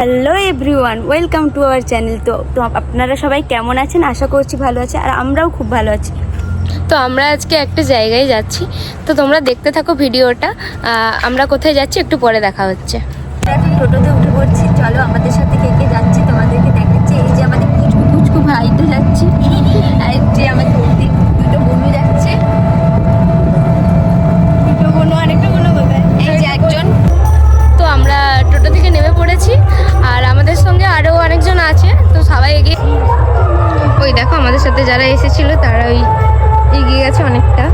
Hello everyone, welcome to our channel. তো আপনারা সবাই কেমন আছেন? আশা করছি ভালো আছে, আর আমরাও খুব ভালো আছি। তো আমরা আজকে একটা জায়গায় যাচ্ছি, তো তোমরা দেখতে থাকো ভিডিওটা। আমরা কোথায় যাচ্ছি একটু পরে দেখা হচ্ছে। এখন টোটোতে উঠে পড়ছি, চলো আমাদের সাথে কে কে যাচ্ছি তোমাদেরকে দেখাচ্ছি। এই যে আমাদের পুচকু পুচকু ভাইটা যাচ্ছি, আর যে আমাদের দুটো বোনও যাচ্ছে। দুটো বোনও আরেকটা বোনও কোথায়? এই যে একজন। তো আমরা টোটো থেকে নেমে পড়েছি, আর আমাদের সঙ্গে আরও অনেকজন আছে। তো সবাই এগিয়ে, ওই দেখো আমাদের সাথে যারা এসেছিল তারা ওই এগিয়ে গেছে অনেকটা।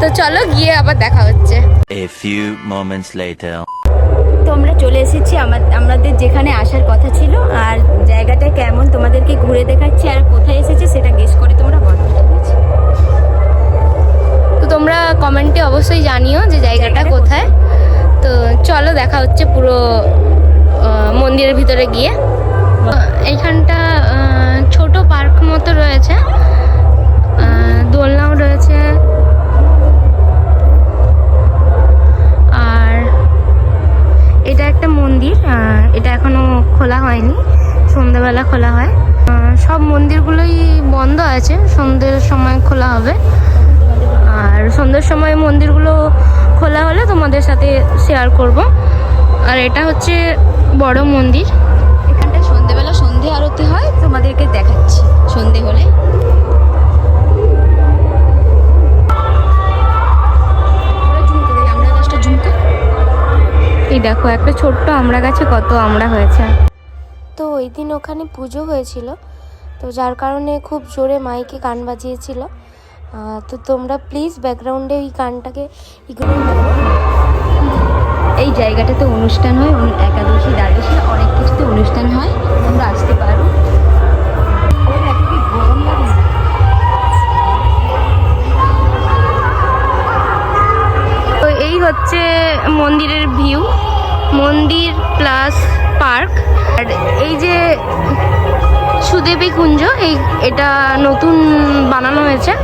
তো চলো গিয়ে আবার দেখা হচ্ছে। A few moments later. তো আমরা চলে এসেছি আমাদের যেখানে আসার কথা ছিল, আর জায়গাটা কেমন তোমাদেরকে ঘুরে দেখাচ্ছি, আর কোথায় এসেছি সেটা গেস করে তোমরা বলো, ঠিক আছে? তো তোমরা কমেন্টে অবশ্যই জানিও যে জায়গাটা কোথায়। তো চলো দেখা হচ্ছে পুরো মন্দিরের ভিতরে গিয়ে। এইখানটা ছোট পার্ক মতো রয়েছে, দোলনাও রয়েছে, আর এটা একটা মন্দির। এটা এখনো খোলা হয়নি, সন্ধ্যেবেলা খোলা হয়। সব মন্দিরগুলোই বন্ধ আছে, সন্ধ্যের সময় খোলা হবে। আর সন্ধ্যের সময় মন্দিরগুলো খোলা হলে তোমাদের সাথে শেয়ার করব। আর এটা হচ্ছে বড় মন্দির। এখানটা সন্ধ্যেবেলা সন্ধে আরতি হয়, তোমাদেরকে দেখাচ্ছি সন্ধে হলে। এই দেখো একটা ছোট্ট আমড়া গাছে কত আমড়া হয়েছে। তো ওই দিন ওখানে পুজো হয়েছিল, তো যার কারণে খুব জোরে মাইকে গান বাজিয়েছিল। তো তোমরা প্লিজ ব্যাকগ্রাউন্ডে ওই গানটাকে ইগনোর করো। এই জায়গাটাতে অনুষ্ঠান হয়, একাদশী দ্বাদশী অনেক কিছুতে অনুষ্ঠান হয়, তোমরা আসতে পারো। গরম লাগে। তো এই হচ্ছে মন্দিরের ভিউ, মন্দির প্লাস পার্ক। আর এই যে সুদেবী কুঞ্জ, এটা নতুন বানানো হয়েছে।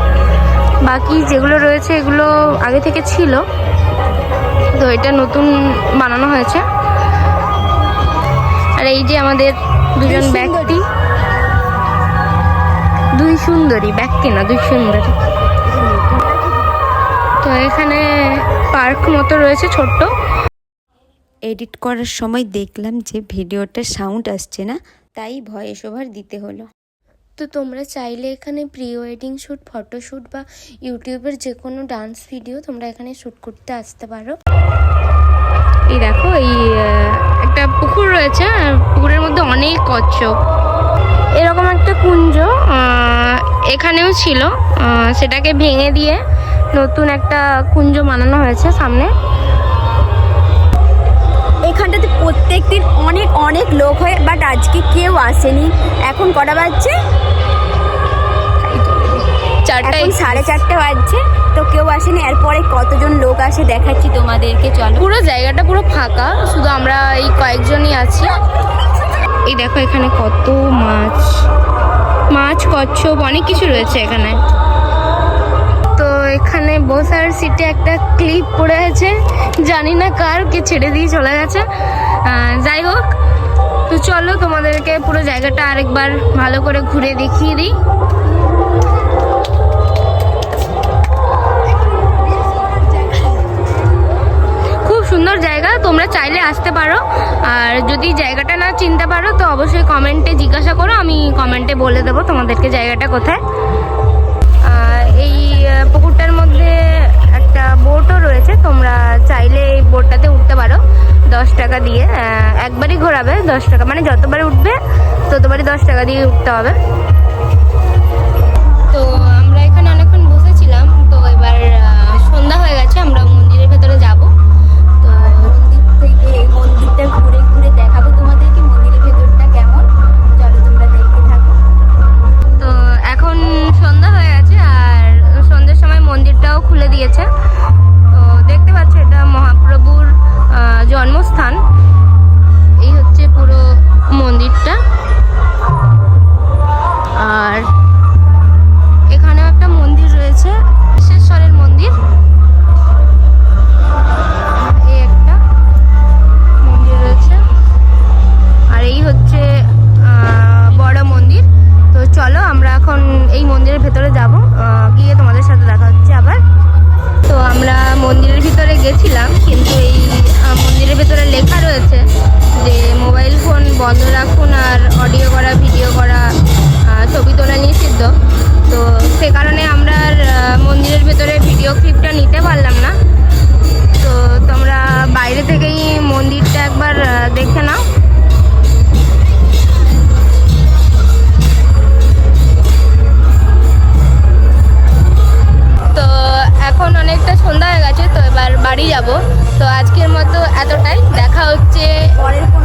বাকি যেগুলো রয়েছে এগুলো আগে থেকে ছিল, তো এটা নতুন বানানো হয়েছে। আর এই যে আমাদের দুজন ব্যক্তি, দুই সুন্দরী ব্যক্তি না, দুই সুন্দরী। তো এখানে পার্ক মতো রয়েছে ছোট্ট। এডিট করার সময় দেখলাম যে ভিডিওটা সাউন্ড আসছে না, তাই ভয়েস ওভার দিতে হলো। তো তোমরা চাইলে এখানে প্রি ওয়েডিং শ্যুট, ফটোশ্যুট বা ইউটিউবের যে কোনো ডান্স ভিডিও তোমরা এখানে শ্যুট করতে আসতে পারো। এই দেখো এই একটা পুকুর রয়েছে, পুকুরের মধ্যে অনেক কচ্ছপ। এরকম একটা কুঞ্জ এখানেও ছিল, সেটাকে ভেঙে দিয়ে নতুন একটা কুঞ্জ বানানো হয়েছে সামনে। এখানটাতে প্রত্যেক দিন অনেক অনেক লোক হয়, বাট আজকে কেউ আসেনি। এখন কটা বাজছে? 4:30 বাজছে, তো কেউ আসেনি। এরপরে কতজন লোক আসে দেখাচ্ছি তোমাদেরকে, চলো। পুরো জায়গাটা পুরো ফাঁকা, শুধু আমরা এই কয়েকজনই আছি। এই দেখো এখানে কত মাছ, কচ্ছপ, অনেক কিছু রয়েছে এখানে। তো এখানে বসার সিটে একটা ক্লিপ পড়ে আছে, জানি না কার, কে ছেড়ে দিয়ে চলে গেছে। যাই হোক, তো চলো তোমাদেরকে পুরো জায়গাটা আরেকবার ভালো করে ঘুরে দেখিয়ে দিই। খুব সুন্দর জায়গা, তোমরা চাইলে আসতে পারো। আর যদি জায়গাটা না চিনতে পারো তো অবশ্যই কমেন্টে জিজ্ঞাসা করো, আমি কমেন্টে বলে দেবো তোমাদেরকে জায়গাটা কোথায়। এই পুকুরটার মধ্যে একটা বোটও রয়েছে, তোমরা চাইলে এই বোটটাতে উঠতে পারো 10 টাকা দিয়ে। একবারই ঘোরাবে 10 টাকা, মানে যতবার উঠবে ততবারই 10 টাকা দিয়ে উঠতে হবে। তো আমরা এখানে অনেকক্ষণ বসেছিলাম, তো এবার সন্ধ্যা হয়ে গেছে, আমরা মন্দিরের ভেতরে যাব। তো মন্দিরটা ঘুরে ঘুরে দেখাবো তোমাদেরকে, মন্দিরের ভেতরটা কেমন, চলো তোমরা দেখতে থাকো। তো এখন সন্ধ্যা হয়ে গেছে, আর সন্ধ্যের সময় মন্দিরটাও খুলে দিয়েছে। তো দেখতে পাচ্ছ এটা মহাপ্রভুর জন্মস্থান। এই হচ্ছে পুরো মন্দিরটা। বাড়ি যাব। তো আজকের মতো এতটাই, দেখা হচ্ছে পরের কোনো